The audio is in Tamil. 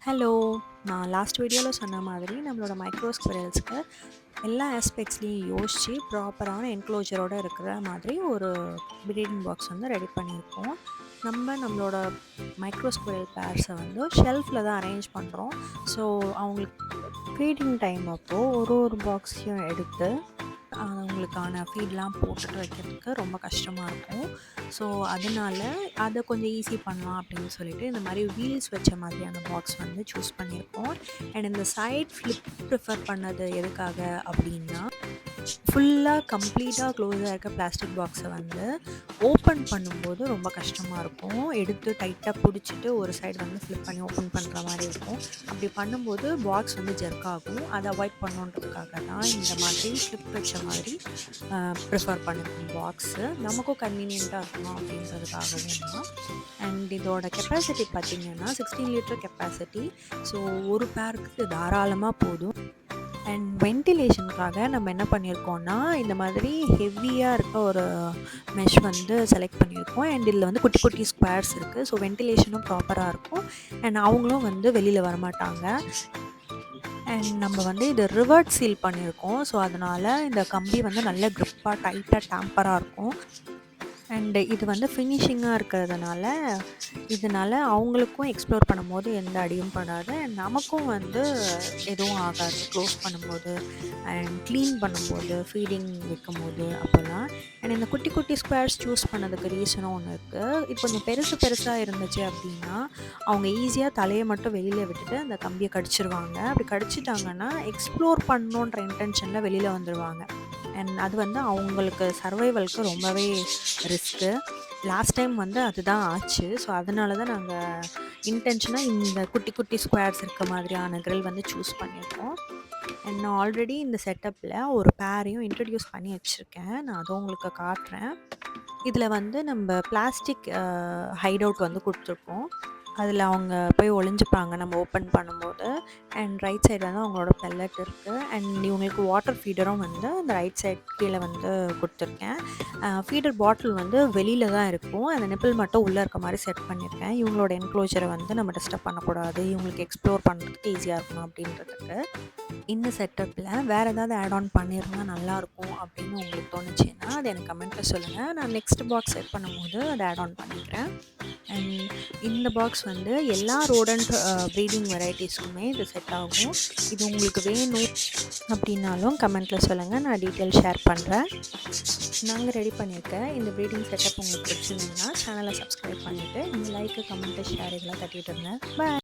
ஹலோ! நான் லாஸ்ட் வீடியோல சொன்ன மாதிரி நம்மளோட மைக்ரோ ஸ்குவிரல்ஸ்க்கு எல்லா ஆஸ்பெக்ட்ஸ்லயும் யோசிச்சு ப்ராப்பரான என்க்ளோஷரோட இருக்கிற மாதிரி ஒரு ப்ரீடிங் பாக்ஸ் வந்து ரெடி பண்ணியிருக்கோம். நம்மளோட மைக்ரோ ஸ்குவிரல் பேர்ஸை வந்து ஷெல்ஃபில் தான் அரேஞ்ச் பண்ணுறோம். ஸோ அவங்களுக்கு ஃபீடிங் டைம் அப்போது ஒரு பாக்ஸையும் எடுத்து அவங்களுக்கான ஃபீட்லாம் போட்டுட்டு வைக்கிறதுக்கு ரொம்ப கஷ்டமாக இருக்கும். ஸோ அதனால அதை கொஞ்சம் ஈஸி பண்ணலாம் அப்படின்னு சொல்லிட்டு இந்த மாதிரி வீல்ஸ் வச்ச மாதிரியான பாக்ஸ் வந்து சூஸ் பண்ணியிருக்கோம். அண்ட் இந்த சைட் ஃப்ளிப் ப்ரிஃபர் பண்ணது எதுக்காக அப்படின்னா, ஃபுல்லாக கம்ப்ளீட்டாக க்ளோஸாக இருக்க பிளாஸ்டிக் பாக்ஸை வந்து ஓப்பன் பண்ணும்போது ரொம்ப கஷ்டமாக இருக்கும். எடுத்து டைட்டாக பிடிச்சிட்டு ஒரு சைடு வந்து ஃப்ளிப் பண்ணி ஓப்பன் பண்ணுற மாதிரி இருக்கும். அப்படி பண்ணும்போது பாக்ஸ் வந்து ஜெர்க் ஆகும். அதை அவாய்ட் பண்ணணுன்றதுக்காக தான் இந்த மாதிரி ஃப்ளிப் வச்ச மாதிரி ப்ரிஃபர் பண்ணியிருக்கோம் பாக்ஸு. நமக்கும் கன்வீனியண்ட்டாக இருக்கணும் அப்படின்றதுக்காகவும் தான். அண்ட் இதோட கெப்பாசிட்டி பார்த்திங்கன்னா 16 லிட்டர் கெப்பாசிட்டி. ஸோ ஒரு பேருக்கு தாராளமாக போதும். அண்ட் வென்டிலேஷனுக்காக நம்ம என்ன பண்ணியிருக்கோம்னா, இந்த மாதிரி ஹெவியாக இருக்க ஒரு மெஷ் வந்து செலக்ட் பண்ணியிருக்கோம். அண்ட் இதில் வந்து குட்டி குட்டி ஸ்கொயர்ஸ் இருக்குது. ஸோ வென்டிலேஷனும் ப்ராப்பராக இருக்கும். அண்ட் அவங்களும் வந்து வெளியில் வரமாட்டாங்க. அண்ட் நம்ம வந்து இது ரிவர்ட் சீல் பண்ணியிருக்கோம். ஸோ அதனால் இந்த கம்பி வந்து நல்ல க்ரிப்பாக டைட்டாக டேம்பராக இருக்கும். அண்ட் இது வந்து ஃபினிஷிங்காக இருக்கிறதுனால இதனால் அவங்களுக்கும் எக்ஸ்ப்ளோர் பண்ணும்போது எந்த அடியும் படாது. அண்ட் நமக்கும் வந்து எதுவும் ஆகாது க்ளோஸ் பண்ணும்போது அண்ட் க்ளீன் பண்ணும்போது, ஃபீடிங் வைக்கும்போது அப்போல்லாம். அண்ட் இந்த குட்டி குட்டி ஸ்கொயர்ஸ் சூஸ் பண்ணதுக்கு ரீசனும் ஒன்று இருக்குது. இது கொஞ்சம் பெருசாக இருந்துச்சு அப்படின்னா அவங்க ஈஸியாக தலையை மட்டும் வெளியில் விட்டுட்டு அந்த கம்பியை கடிச்சிருவாங்க. அப்படி கடிச்சிட்டாங்கன்னா எக்ஸ்ப்ளோர் பண்ணணுன்ற இன்டென்ஷனில் வெளியில் வந்துடுவாங்க. அண்ட் அது வந்து அவங்களுக்கு சர்வைவலுக்கு ரொம்பவே ரிஸ்க்கு. லாஸ்ட் டைம் வந்து அதுதான் ஆச்சு. ஸோ அதனால தான் நாங்கள் இன்டென்ஷனாக இந்த குட்டி குட்டி ஸ்கொயர்ஸ் இருக்க மாதிரியான கிரில் வந்து சூஸ் பண்ணியிருக்கோம். அண்ட் நான் ஆல்ரெடி இந்த செட்டப்பில் ஒரு பேரையும் இன்ட்ரடியூஸ் பண்ணி வச்சுருக்கேன். நான் அதை உங்களுக்கு காட்டுறேன். இதில் வந்து நம்ம பிளாஸ்டிக் ஹைட் அவுட் வந்து கொடுத்துருக்கோம். அதில் அவங்க போய் ஒளிஞ்சுப்பாங்க நம்ம ஓப்பன் பண்ணும்போது. அண்ட் ரைட் சைடில் வந்து அவங்களோட பெல்லட் இருக்குது. அண்ட் இவங்களுக்கு வாட்டர் ஃபீடரும் வந்து அந்த ரைட் சைட் கீழே வந்து கொடுத்துருக்கேன். ஃபீடர் பாட்டில் வந்து வெளியில் தான் இருக்கும். அந்த நிப்பிள் மட்டும் உள்ளே இருக்க மாதிரி செட் பண்ணியிருக்கேன். இவங்களோட என்க்ளோஜரை வந்து நம்ம டிஸ்டர்ப் பண்ணக்கூடாது, இவங்களுக்கு எக்ஸ்ப்ளோர் பண்ணுறதுக்கு ஈஸியாக இருக்கணும் அப்படின்றதுக்கு. இந்த செட்டப்பில் வேறு ஏதாவது ஆட் ஆன் பண்ணியிருந்தால் நல்லாயிருக்கும் அப்படின்னு உங்களுக்கு தோணுச்சுன்னா அது எனக்கு கமெண்ட்டில் சொல்லுங்கள். நான் நெக்ஸ்ட் பாக்ஸ் செட் பண்ணும்போது அதை ஆட் ஆன் பண்ணிக்கிறேன். அண்ட் இந்த பாக்ஸ் வந்து எல்லா ரோடண்ட் ப்ரீடிங் வெரைட்டிஸ்க்குமே இது செட் ஆகும். இது உங்களுக்கு வேணும் அப்படின்னாலும் கமெண்ட்டில் சொல்லுங்கள், நான் டீட்டெயில் ஷேர் பண்ணுறேன். நாங்கள் ரெடி பண்ணியிருக்க இந்த ப்ரீடிங் செட்டப் உங்களுக்கு பிடிச்சிருந்தீங்கன்னா சேனலை சப்ஸ்கிரைப் பண்ணிவிட்டு இந்த லைக்கு, கமெண்ட்டு, ஷேர் இதெல்லாம் தட்டிட்டு இருங்க. பாய்.